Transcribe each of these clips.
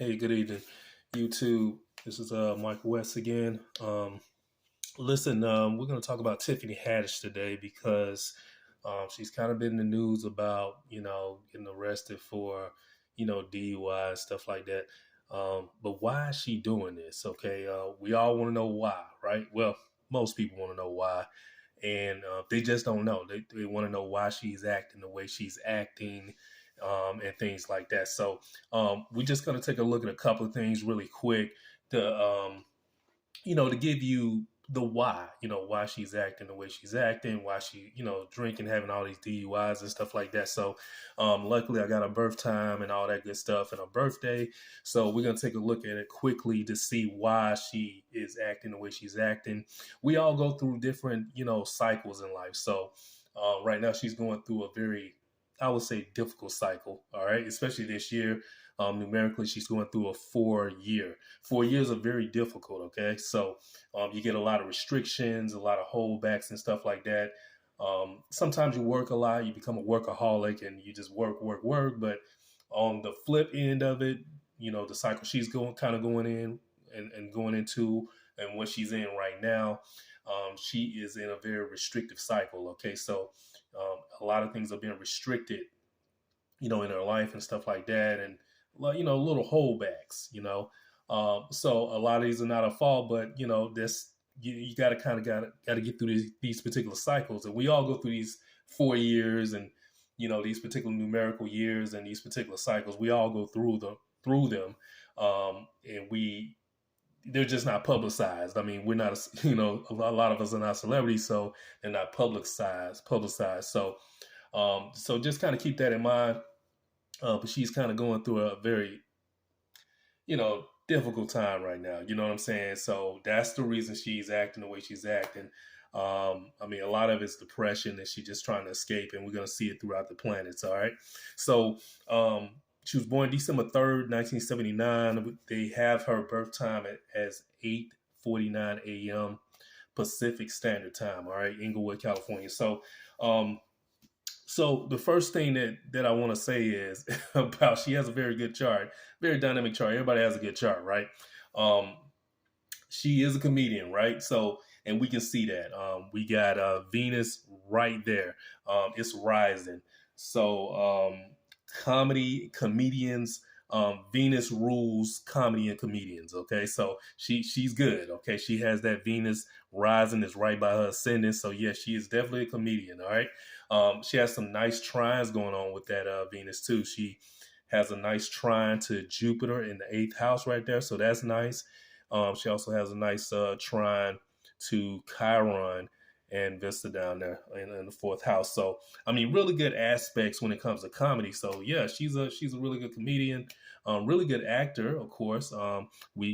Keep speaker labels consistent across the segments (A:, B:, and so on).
A: Hey, good evening, YouTube. This is Mike West again. Listen, we're going to talk about Tiffany Haddish today because she's kind of been in the news about getting arrested for DUI and stuff like that. But why is she doing this? Okay, we all want to know why, right? Well, most people want to know why, and they just don't know. They want to know why she's acting the way she's acting. And things like that. So we're just going to take a look at a couple of things really quick to give you the why, why she's acting the way she's acting, why she, drinking, having all these DUIs and stuff like that. So luckily I got her birth time and all that good stuff and her birthday. So we're going to take a look at it quickly to see why she is acting the way she's acting. We all go through different, cycles in life. So right now she's going through a very, I would say, difficult cycle. All right. Especially this year. Numerically, she's going through a 4 year. 4 years are very difficult. Okay. So you get a lot of restrictions, a lot of holdbacks and stuff like that. Sometimes you work a lot, you become a workaholic and you just work. But on the flip end of it, the cycle she's going in and going into and what she's in right now, she is in a very restrictive cycle. Okay. So a lot of things are being restricted, in her life and stuff like that. And, little holdbacks, so a lot of these are not a fault, but, this, you got to get through these particular cycles. And we all go through these 4 years and, these particular numerical years and these particular cycles. We all go through them. And they're just not publicized. I mean, we're not, a lot of us are not celebrities, so they're not publicized. So just kind of keep that in mind. But she's kind of going through a very, difficult time right now. You know what I'm saying? So that's the reason she's acting the way she's acting. I mean, a lot of it's depression and she's just trying to escape, and we're going to see it throughout the planets. All right. So she was born December 3rd, 1979. They have her birth time as 8:49 a.m. Pacific Standard Time. All right. Inglewood, California. So the first thing that I want to say is about she has a very good chart, very dynamic chart. Everybody has a good chart, right? She is a comedian, right? So, and we can see that. We got Venus right there. It's rising. So comedians, Venus rules comedy and comedians. Okay, so she's good. Okay, she has that Venus rising is right by her ascendant. So yes, she is definitely a comedian. All right. She has some nice trines going on with that Venus too. She has a nice trine to Jupiter in the 8th house right there. So that's nice. She also has a nice trine to Chiron and Vista down there in the 4th house. So, I mean, really good aspects when it comes to comedy. So yeah, she's a really good comedian, really good actor, of course.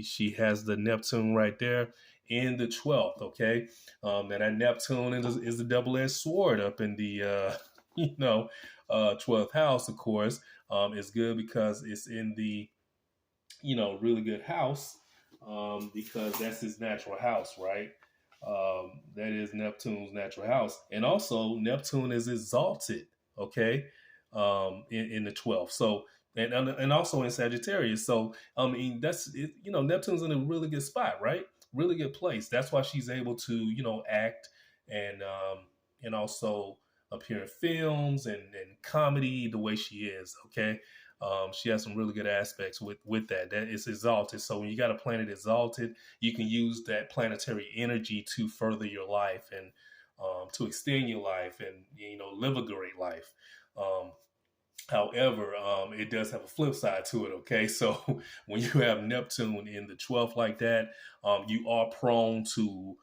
A: She has the Neptune right there in the 12th. Okay. And that Neptune is the double-edged sword up in the, 12th house, of course. It's good because it's in the, really good house, because that's his natural house, right? That is Neptune's natural house. And also Neptune is exalted, okay, in the 12th. So, and also in Sagittarius. So, I mean, that's, it, Neptune's in a really good spot, right? Really good place. That's why she's able to, act and also appear in films and comedy the way she is, okay? She has some really good aspects with that. That is exalted. So when you got a planet exalted, you can use that planetary energy to further your life and to extend your life and live a great life. However, it does have a flip side to it. Okay, so when you have Neptune in the 12th like that, you are prone to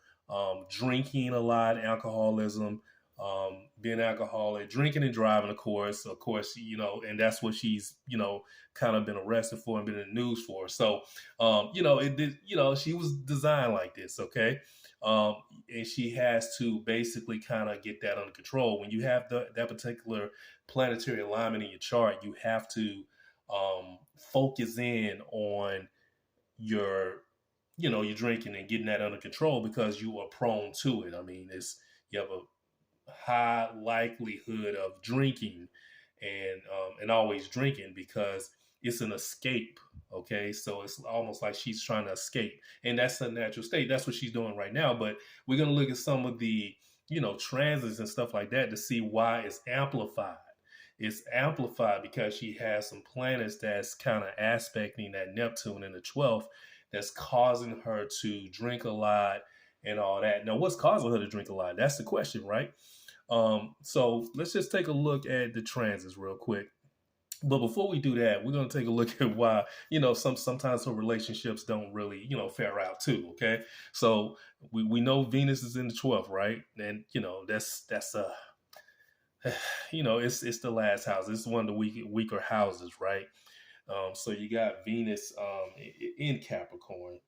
A: drinking a lot, alcoholism. Being alcoholic, drinking and driving, of course, and that's what she's, kind of been arrested for and been in the news for. So, it did, she was designed like this. Okay. And she has to basically kind of get that under control. When you have that particular planetary alignment in your chart, you have to focus in on your, your drinking and getting that under control because you are prone to it. I mean, you have a high likelihood of drinking and always drinking because it's an escape. Okay, so it's almost like she's trying to escape, and that's a natural state. That's what she's doing right now. But we're gonna look at some of the, transits and stuff like that to see why it's amplified. It's amplified because she has some planets that's kind of aspecting that Neptune in the 12th, that's causing her to drink a lot and all that. Now, what's causing her to drink a lot? That's the question, right? So let's just take a look at the transits real quick. But before we do that, we're going to take a look at why, sometimes her relationships don't really, fare out too. Okay. So we know Venus is in the 12th, right? And, that's it's the last house. It's one of the weaker houses, right? So you got Venus in Capricorn.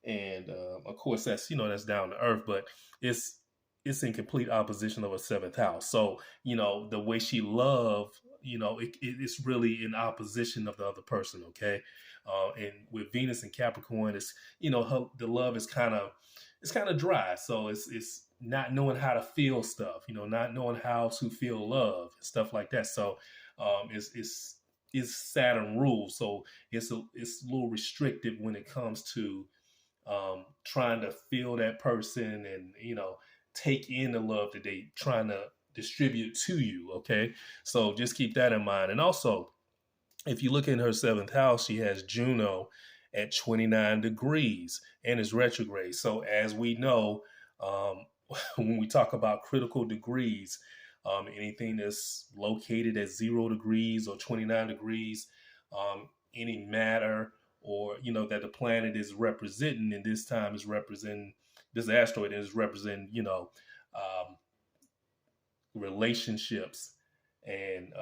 A: And of course, that's down to earth, but it's in complete opposition of a seventh house. So the way she loved, it's really in opposition of the other person. Okay, and with Venus and Capricorn, it's the love is kind of dry. So it's not knowing how to feel stuff. Not knowing how to feel love and stuff like that. So it's Saturn rules. So it's a little restrictive when it comes to trying to feel that person and take in the love that they trying to distribute to you. Okay, so just keep that in mind. And also, if you look in her seventh house, she has Juno at 29 degrees and is retrograde. So as we know, when we talk about critical degrees, anything that's located at 0 degrees or 29 degrees, any matter or that the planet is representing, and this time is representing, this asteroid is representing relationships and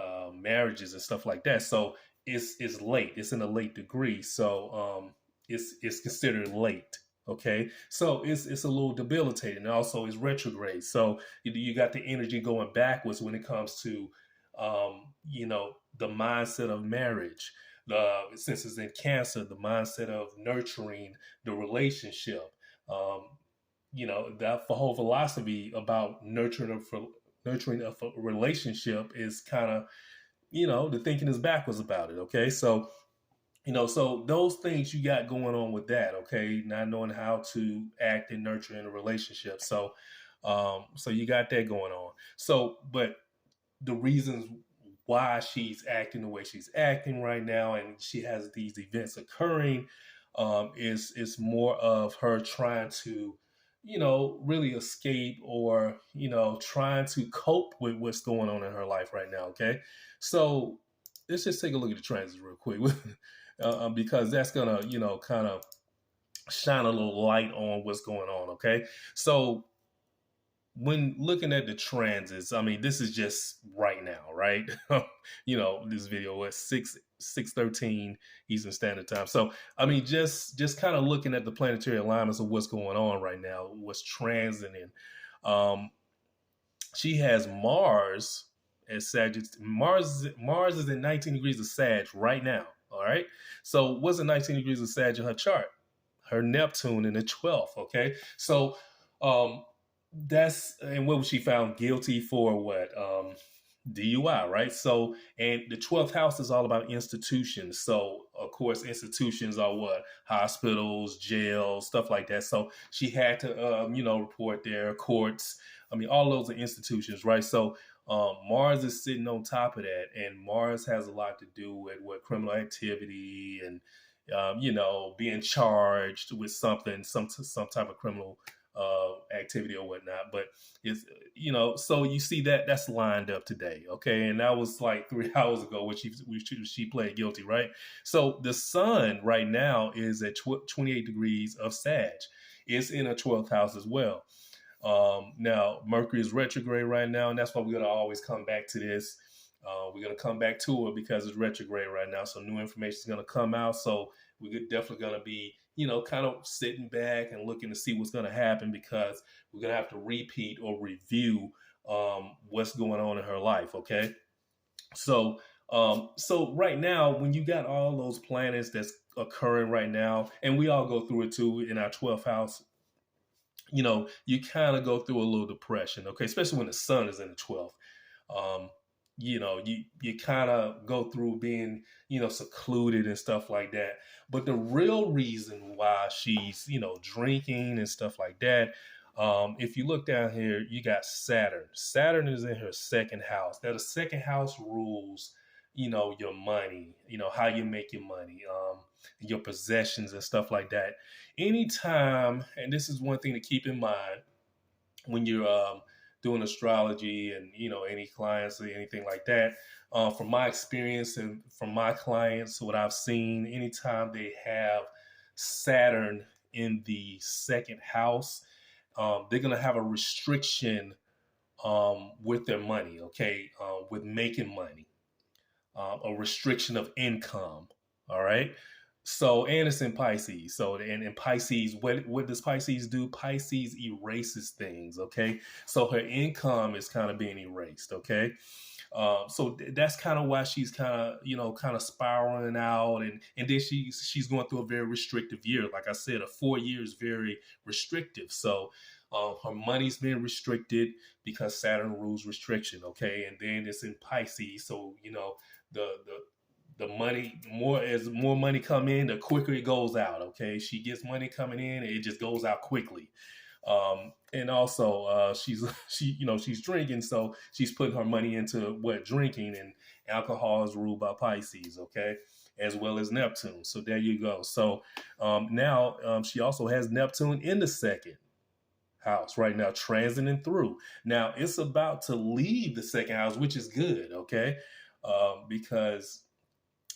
A: marriages and stuff like that. So it's late. It's in a late degree. So it's considered late. Okay, so it's a little debilitating. And also, it's retrograde. So you got the energy going backwards when it comes to the mindset of marriage. Since it's in Cancer, the mindset of nurturing the relationship. That the whole philosophy about nurturing a relationship is kind of, the thinking is backwards about it. Okay, so so those things you got going on with that. Okay, not knowing how to act and nurture in a relationship. So, so you got that going on. So, but the reasons why she's acting the way she's acting right now, and she has these events occurring, is more of her trying to, really escape or, trying to cope with what's going on in her life right now. Okay, so let's just take a look at the transits real quick, because that's gonna, kind of shine a little light on what's going on. Okay, so when looking at the transits, I mean, this is just right now, right? This video was 6:13 Eastern Standard Time. So, I mean, just kind of looking at the planetary alignments of what's going on right now, what's transiting. She has Mars as Sagittarius. Mars is in 19 degrees of Sag right now. All right. So, what's in 19 degrees of Sag in her chart? Her Neptune in the 12th. Okay. So, and what was she found guilty for? What DUI, right? So, and the 12th house is all about institutions. So, of course, institutions are what? Hospitals, jails, stuff like that. So she had to report there, courts. I mean, all those are institutions, right? So Mars is sitting on top of that, and Mars has a lot to do with criminal activity and being charged with something, some type of criminal activity or whatnot. But it's, so you see that's lined up today. Okay. And that was like 3 hours ago when she pled guilty, right? So the sun right now is at 28 degrees of Sag. It's in a 12th house as well. Now Mercury is retrograde right now, and that's why we're going to always come back to this. We're going to come back to it because it's retrograde right now. So new information is going to come out. So we're definitely going to be, kind of sitting back and looking to see what's going to happen, because we're going to have to repeat or review what's going on in her life. Okay. So, so right now, when you got all those planets that's occurring right now, and we all go through it too in our 12th house, you kind of go through a little depression. Okay. Especially when the sun is in the 12th. you kind of go through being, secluded and stuff like that. But the real reason why she's, drinking and stuff like that, if you look down here, you got Saturn. Saturn is in her second house. Now, the second house rules, your money, how you make your money, your possessions and stuff like that. Anytime, and this is one thing to keep in mind when you're doing astrology and any clients or anything like that. From my experience and from my clients, what I've seen, anytime they have Saturn in the second house, they're gonna have a restriction with their money, okay, with making money, a restriction of income. All right. So, and it's in Pisces. So, and in Pisces, what does Pisces do? Pisces erases things. Okay. So her income is kind of being erased. Okay. That's kind of why she's kind of, kind of spiraling out, and then she's going through a very restrictive year. Like I said, a 4 year is very restrictive. So, her money's being restricted because Saturn rules restriction. Okay, and then it's in Pisces, so the the money, more as more money come in, the quicker it goes out. Okay, she gets money coming in, it just goes out quickly. And also, she's drinking, so she's putting her money into what drinking, and alcohol is ruled by Pisces. Okay, as well as Neptune. So there you go. So now she also has Neptune in the second house right now, transiting through. Now it's about to leave the second house, which is good. Okay, because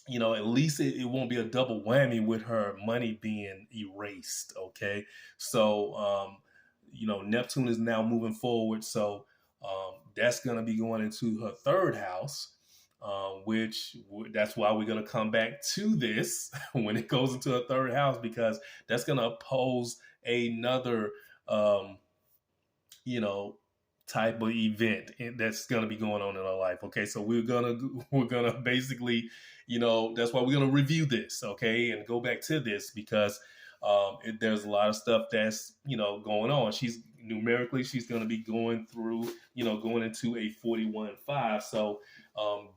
A: at least it won't be a double whammy with her money being erased. Okay. So, Neptune is now moving forward. So, that's going to be going into her third house, which that's why we're going to come back to this when it goes into a third house, because that's going to pose another, you know, type of event that's going to be going on in our life. Okay, so we're gonna basically, that's why we're gonna review this, okay, and go back to this because there's a lot of stuff that's going on. She's going to be going through, going into a 41.5. So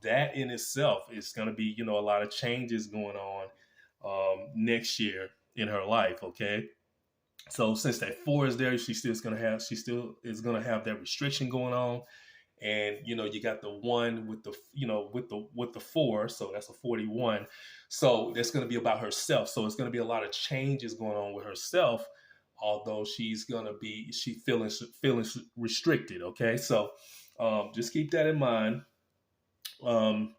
A: that in itself is going to be, a lot of changes going on next year in her life. Okay. So since that 4 is there, she still is gonna have that restriction going on, and you got the 1 with the with the 4, so that's a 41. So that's gonna be about herself. So it's gonna be a lot of changes going on with herself, although she feeling restricted. Okay, so just keep that in mind.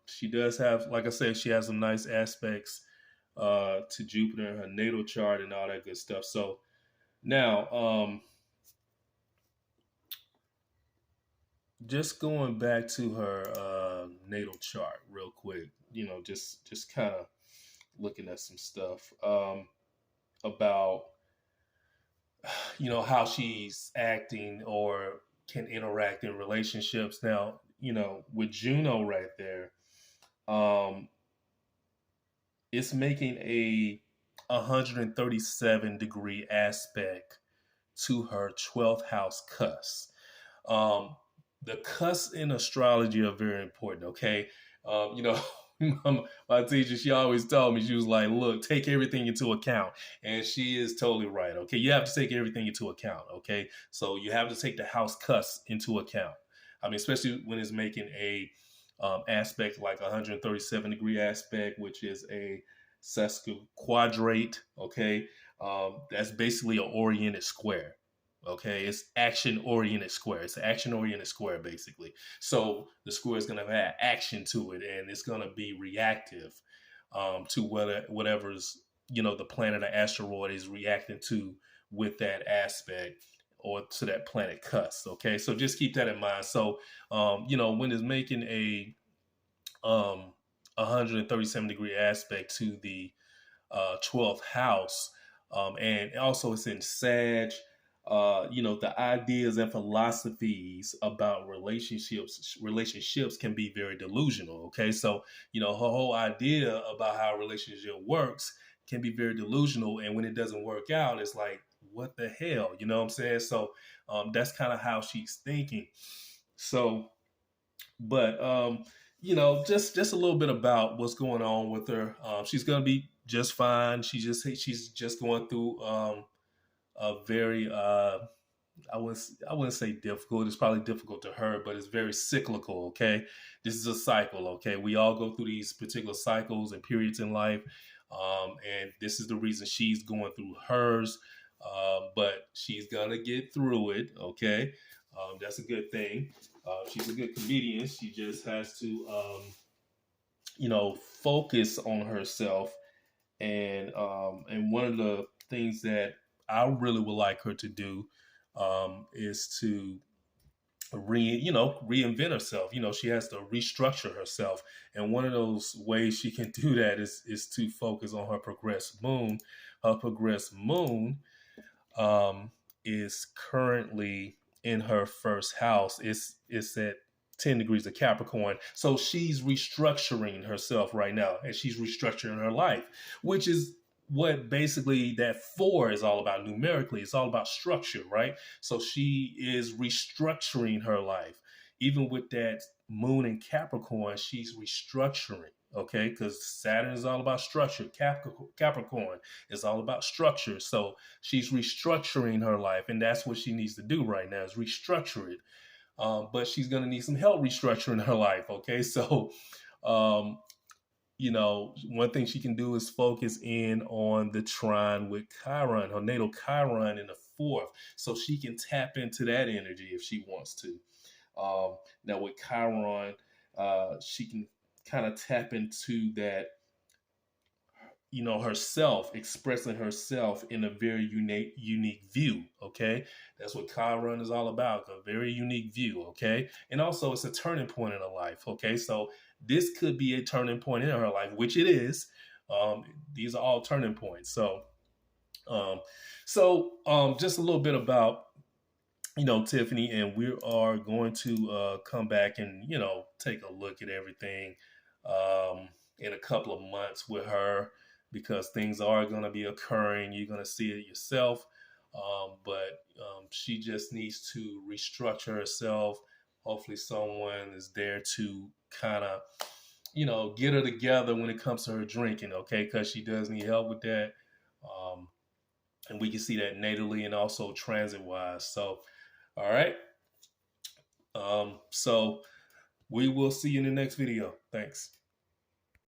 A: She does have, like I said, she has some nice aspects to Jupiter in her natal chart and all that good stuff. So now, just going back to her natal chart real quick, just kind of looking at some stuff about, how she's acting or can interact in relationships. Now, with Juno right there, it's making a 137-degree aspect to her 12th house cusp. The cusps in astrology are very important. Okay, my teacher, she always told me, she was like, "Look, take everything into account," and she is totally right. Okay, you have to take everything into account. Okay, so you have to take the house cusp into account. I mean, especially when it's making a aspect like 137-degree aspect, which is a sesquiquadrate. Okay, that's basically an oriented square. Okay, it's action oriented square. It's an action oriented square basically. So the square is going to have action to it, and it's going to be reactive to whatever's the planet or asteroid is reacting to with that aspect or to that planet cusp. Okay, so just keep that in mind. So when it's making a 137-degree aspect to the 12th house, and also it's in Sag. The ideas and philosophies about relationships can be very delusional. Okay, so her whole idea about how a relationship works can be very delusional, and when it doesn't work out, it's like, what the hell, you know what I'm saying? So that's kind of how she's thinking. So But just a little bit about what's going on with her. She's gonna be just fine. She's just going through a very I wouldn't say difficult. It's probably difficult to her, but it's very cyclical. Okay, this is a cycle. Okay, we all go through these particular cycles and periods in life, and this is the reason she's going through hers. But she's gonna get through it. Okay, that's a good thing. She's a good comedian. She just has to, focus on herself. And one of the things that I really would like her to do is to reinvent herself. She has to restructure herself, and one of those ways she can do that is to focus on her progressed moon. Her progressed moon um, is currently in her first house. It's at 10 degrees of Capricorn. So she's restructuring herself right now, and she's restructuring her life, which is what basically that four is all about numerically. It's all about structure, right? So she is restructuring her life. Even with that moon in Capricorn, she's restructuring. Okay, because Saturn is all about structure. Capricorn is all about structure. So she's restructuring her life, and that's what she needs to do right now is restructure it. But she's going to need some help restructuring her life. Okay, so um, one thing she can do is focus in on the trine with Chiron, her natal Chiron in the fourth, so she can tap into that energy if she wants to. Now with Chiron, she can kind of tap into that, herself, expressing herself in a very unique view. Okay, that's what Chiron is all about, a very unique view. Okay, and also it's a turning point in her life. Okay, so this could be a turning point in her life, which it is. These are all turning points. Um, just a little bit about Tiffany, and we are going to come back and take a look at everything in a couple of months with her, because things are going to be occurring. You're going to see it yourself. But she just needs to restructure herself. Hopefully, someone is there to kind of, get her together when it comes to her drinking, okay? Because she does need help with that. Um, and we can see that natally and also transit wise. So, all right. So we will see you in the next video. Thanks.